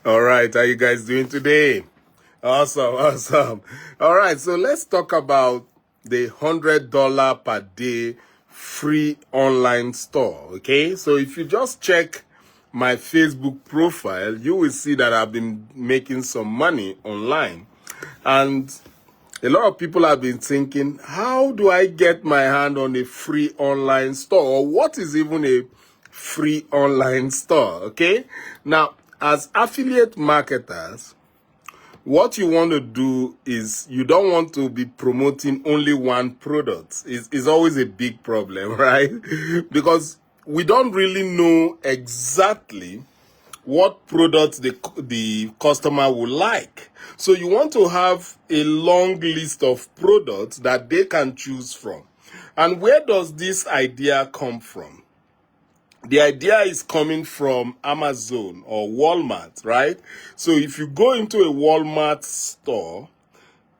All right, how you guys doing today? Awesome. All right, so let's talk about the $100 per day free online store, okay? So if you just check my Facebook profile, you will see that I've been making some money online. And a lot of people have been thinking, how do I get my hand on a free online store? Or what is even a free online store, okay? Now, as affiliate marketers, what you want to do is you don't want to be promoting only one product. It's always a big problem, right? Because we don't really know exactly what products the customer will like. So you want to have a long list of products that they can choose from. And where does this idea come from? The idea is coming from Amazon or Walmart, right? So if you go into a Walmart store,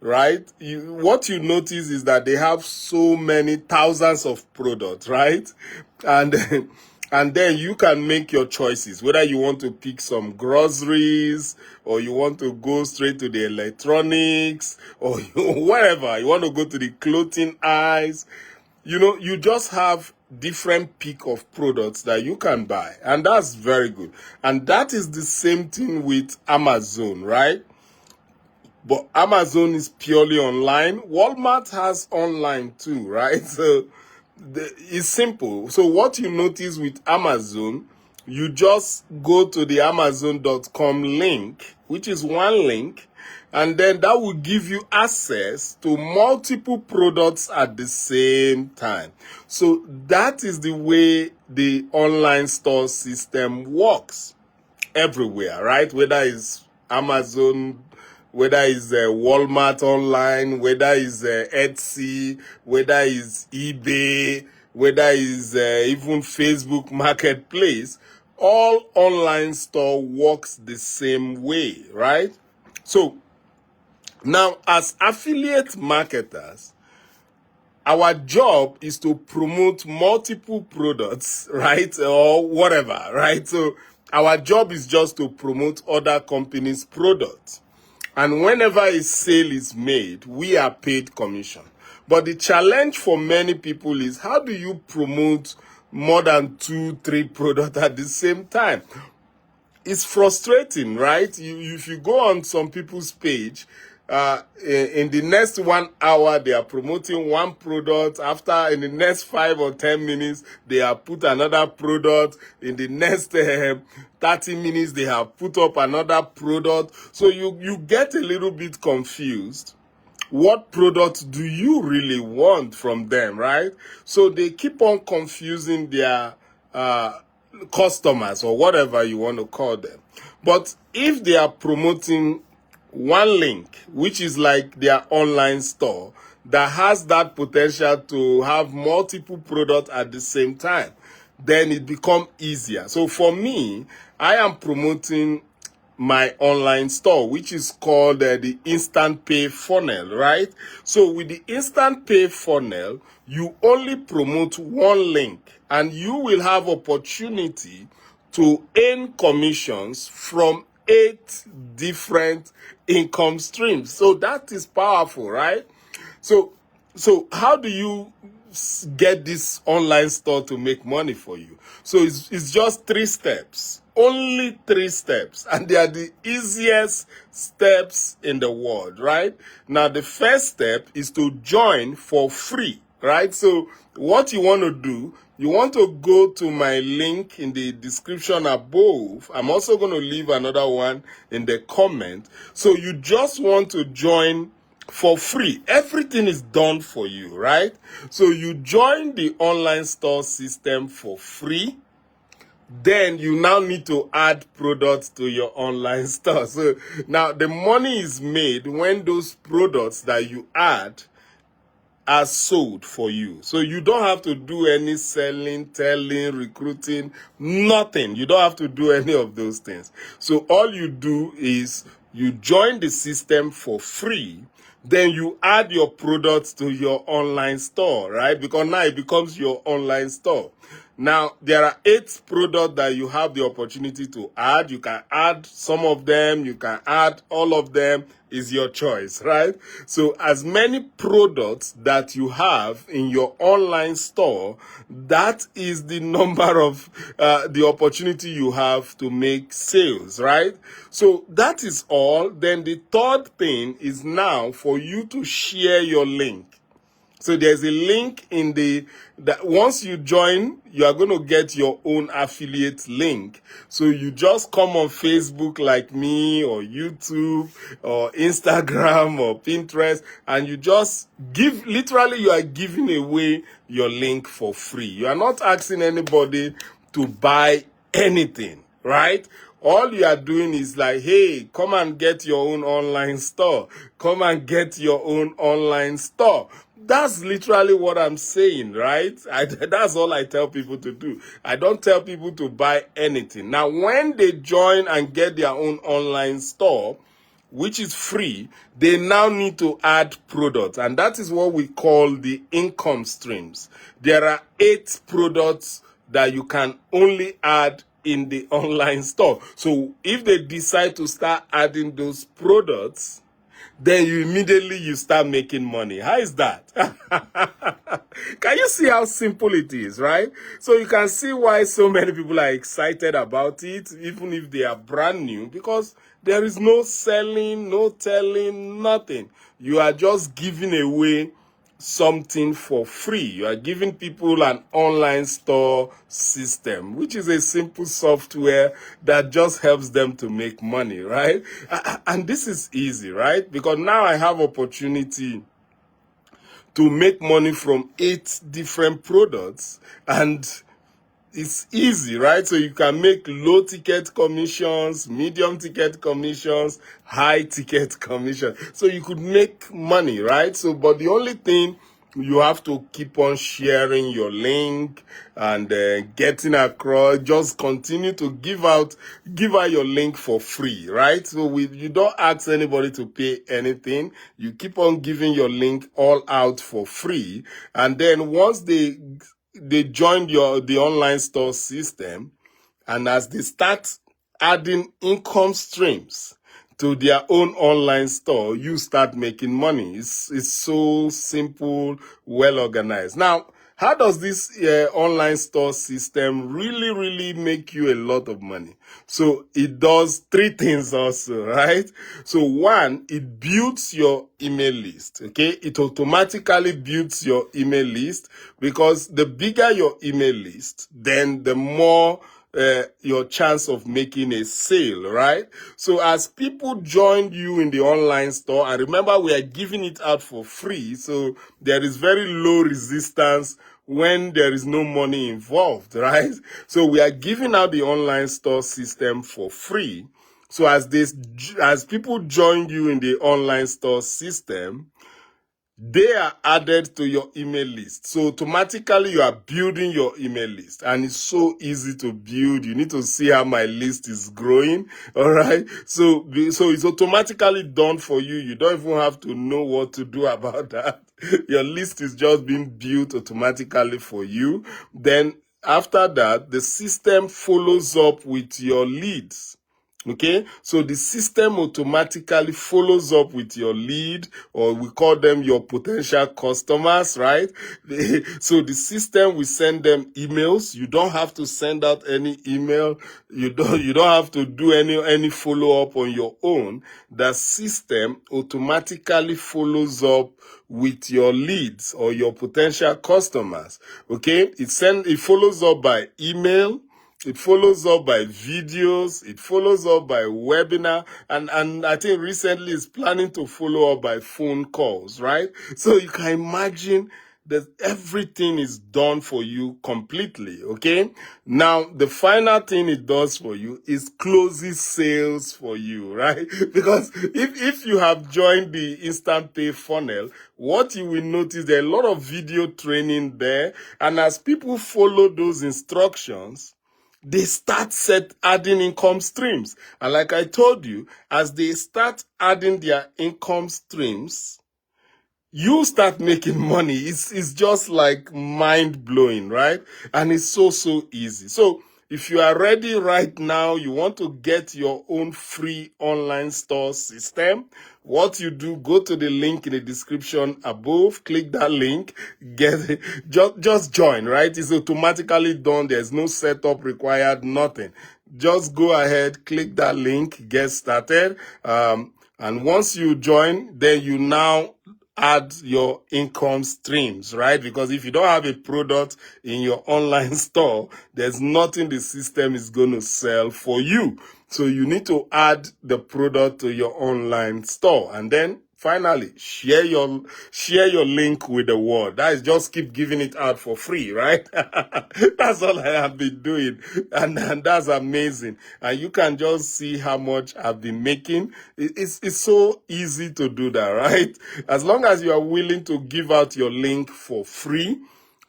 right, what you notice is that they have so many thousands of products, right? And and then you can make your choices, whether you want to pick some groceries or you want to go straight to the electronics or whatever. You want to go to the clothing aisles. You just have different pick of products that you can buy, and that's very good. And that is the same thing with Amazon, right? But Amazon is purely online. Walmart has online too, right? So it's simple. So what you notice with Amazon, you just go to the amazon.com link, which is one link, and then that will give you access to multiple products at the same time. So that is the way the online store system works everywhere, right? Whether it's Amazon, whether it's Walmart online, whether it's Etsy, whether it's eBay, whether it's even Facebook Marketplace, all online store works the same way, right? So now, as affiliate marketers, our job is to promote multiple products, right? Or whatever, right? So our job is just to promote other companies' products. And whenever a sale is made, we are paid commission. But the challenge for many people is, how do you promote more than 2-3 products at the same time? It's frustrating, right? If you go on some people's page, in the next 1 hour, they are promoting one product. After, in the next 5 or 10 minutes, they have put another product. In the next 30 minutes, they have put up another product. So you get a little bit confused. What product do you really want from them, right? So they keep on confusing their customers or whatever you want to call them. But if they are promoting one link, which is like their online store, that has that potential to have multiple products at the same time, then it becomes easier. So for me, I am promoting my online store, which is called the instant pay funnel, right? So with the instant pay funnel, you only promote one link and you will have opportunity to earn commissions from 8 different income streams. So that is powerful, right? So how do you get this online store to make money for you? So it's just 3 steps. Only 3 steps, and they are the easiest steps in the world, right? Now, the first step is to join for free, right? So what you want to do, you want to go to my link in the description above. I'm also going to leave another one in the comment. So you just want to join for free. Everything is done for you, right? So you join the online store system for free. Then you now need to add products to your online store. So now the money is made when those products that you add are sold for you. So you don't have to do any selling, telling, recruiting, nothing. You don't have to do any of those things. So all you do is you join the system for free. Then you add your products to your online store, right? Because now it becomes your online store. Now, there are 8 products that you have the opportunity to add. You can add some of them. You can add all of them. Is your choice, right? So as many products that you have in your online store, that is the number of the opportunity you have to make sales, right? So that is all. Then the third thing is now for you to share your link. So there's a link in that once you join, you are going to get your own affiliate link. So you just come on Facebook like me, or YouTube, or Instagram, or Pinterest, and you just literally you are giving away your link for free. You are not asking anybody to buy anything, right? All you are doing is like, hey, come and get your own online store. Come and get your own online store. That's literally what I'm saying, right? That's all I tell people to do. I don't tell people to buy anything. Now, when they join and get their own online store, which is free, they now need to add products. And that is what we call the income streams. There are 8 products that you can only add in the online store. So if they decide to start adding those products, then you start making money. How is that? Can you see how simple it is, right? So you can see why so many people are excited about it, even if they are brand new, because there is no selling, no telling, nothing. You are just giving away something for free. You are giving people an online store system, which is a simple software that just helps them to make money, right? And this is easy, right? Because now I have opportunity to make money from 8 different products, and it's easy, right? So you can make low ticket commissions, medium ticket commissions, high ticket commissions. So you could make money, right? So, but the only thing, you have to keep on sharing your link and getting across. Just continue to give out your link for free, right? So you don't ask anybody to pay anything. You keep on giving your link all out for free. And then once they join the online store system, and as they start adding income streams to their own online store, you start making money. It's so simple, well organized. Now, how does this online store system really make you a lot of money? So it does 3 things also, right? So 1, it builds your email list, okay? It automatically builds your email list, because the bigger your email list, then the more your chance of making a sale, right? So as people join you in the online store, and remember, we are giving it out for free, so there is very low resistance when there is no money involved, right? So we are giving out the online store system for free. So as people join you in the online store system, they are added to your email list. So automatically you are building your email list, and it's so easy to build. You need to see how my list is growing. All right. So it's automatically done for you. You don't even have to know what to do about that. Your list is just being built automatically for you. Then after that, the system follows up with your leads. Okay, so the system automatically follows up with your lead, or we call them your potential customers, right? So the system will send them emails. You don't have to send out any email. You don't have to do any follow up on your own. The system automatically follows up with your leads or your potential customers. Okay, it follows up by email. It follows up by videos. It follows up by webinar. And I think recently it's planning to follow up by phone calls, right? So you can imagine that everything is done for you completely, okay? Now, the final thing it does for you is closes sales for you, right? Because if you have joined the Instant Pay funnel, what you will notice, there are a lot of video training there. And as people follow those instructions, they start adding income streams. And like I told you, as they start adding their income streams, you start making money. It's just like mind blowing, right? And it's so easy. So if you are ready right now, you want to get your own free online store system, what you do, go to the link in the description above, click that link, get just join, right? It's automatically done. There's no setup required, nothing. Just go ahead, click that link, get started. And once you join, then you now add your income streams, right? Because if you don't have a product in your online store, there's nothing the system is going to sell for you. So you need to add the product to your online store, and then finally share your link with the world. That is, just keep giving it out for free, right? That's all I have been doing, and that's amazing. And you can just see how much I've been making. It's so easy to do that, right? As long as you are willing to give out your link for free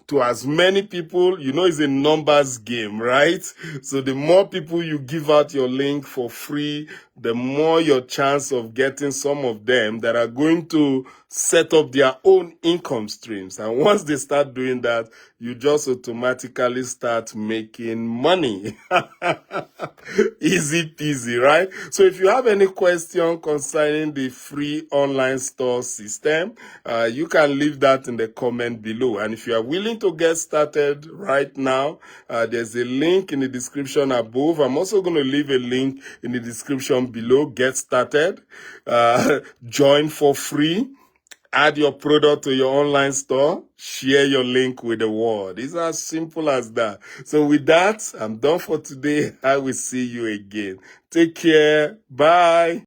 to as many people, it's a numbers game, right? So the more people you give out your link for free, the more your chance of getting some of them that are going to set up their own income streams. And once they start doing that, you just automatically start making money. Easy peasy, right? So if you have any question concerning the free online store system, you can leave that in the comment below. And if you are willing to get started right now, there's a link in the description above. I'm also going to leave a link in the description below. Get started, join for free, add your product to your online store, share your link with the world. It's as simple as that. So with that, I'm done for today. I will see you again. Take care. Bye.